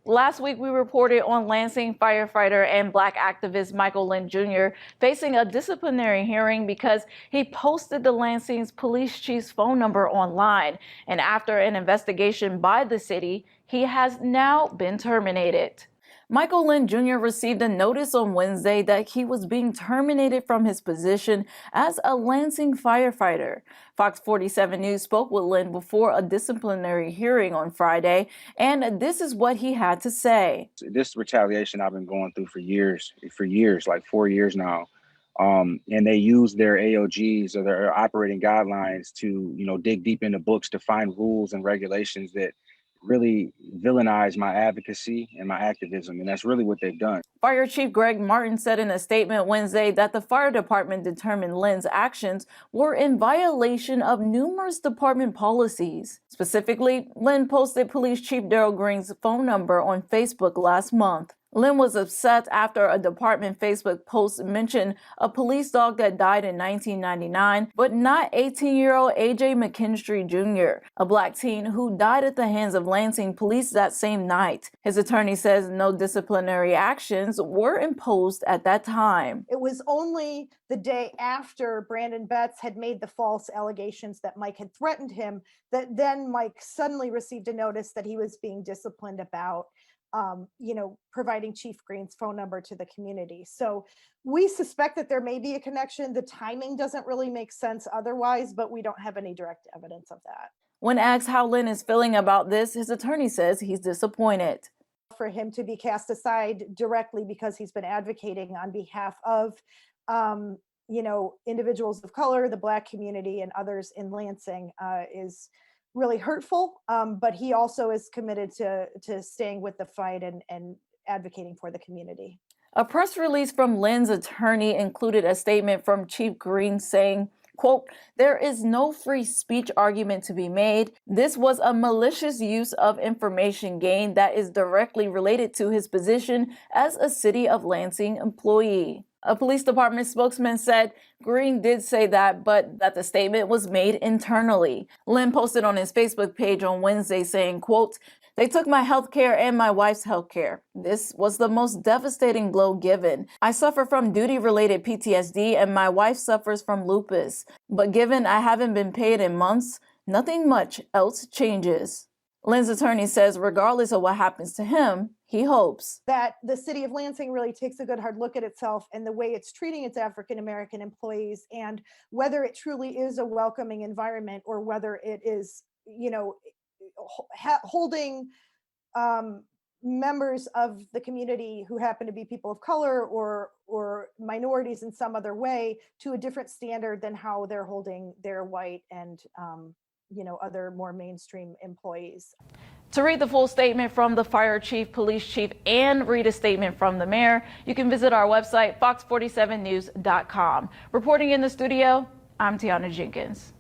Last week, we reported on Lansing firefighter and Black activist Michael Lynn Jr. facing a disciplinary hearing because he posted the Lansing's police chief's phone number online. And after an investigation by the city, he has now been terminated. Michael Lynn Jr. received a notice on Wednesday that he was being terminated from his position as a Lansing firefighter. Fox 47 News spoke with Lynn before a disciplinary hearing on Friday, and this is what he had to say. This retaliation I've been going through for years, like 4 years now. And they use their AOGs or their operating guidelines to, dig deep into books to find rules and regulations that really villainize my advocacy and my activism. And that's really what they've done. Fire Chief Greg Martin said in a statement Wednesday that the fire department determined Lynn's actions were in violation of numerous department policies. Specifically, Lynn posted Police Chief Daryl Green's phone number on Facebook last month. Lynn was upset after a department Facebook post mentioned a police dog that died in 1999, but not 18-year-old AJ McKinstry Jr., a Black teen who died at the hands of Lansing police that same night. His attorney says no disciplinary actions were imposed at that time. It was only the day after Brandon Betts had made the false allegations that Mike had threatened him that then Mike suddenly received a notice that he was being disciplined about providing Chief Green's phone number to the community. So we suspect that there may be a connection. The timing doesn't really make sense otherwise, but we don't have any direct evidence of that. When asked how Lynn is feeling about this, his attorney says he's disappointed. For him to be cast aside directly because he's been advocating on behalf of, individuals of color, the Black community, and others in Lansing is really hurtful, but he also is committed to staying with the fight and advocating for the community. A press release from Lynn's attorney included a statement from Chief Green saying, quote, "There is no free speech argument to be made. This was a malicious use of information gained that is directly related to his position as a City of Lansing employee." A police department spokesman said Green did say that, but that the statement was made internally. Lynn posted on his Facebook page on Wednesday saying, quote, "They took my health care and my wife's health care. This was the most devastating blow given. I suffer from duty-related PTSD and my wife suffers from lupus. But given I haven't been paid in months, nothing much else changes." Lynn's attorney says regardless of what happens to him, he hopes that the city of Lansing really takes a good hard look at itself and the way it's treating its African-American employees, and whether it truly is a welcoming environment or whether it is, holding members of the community who happen to be people of color or minorities in some other way to a different standard than how they're holding their white and other more mainstream employees. To read the full statement from the fire chief, police chief, and read a statement from the mayor, you can visit our website, fox47news.com. Reporting in the studio, I'm Tiana Jenkins.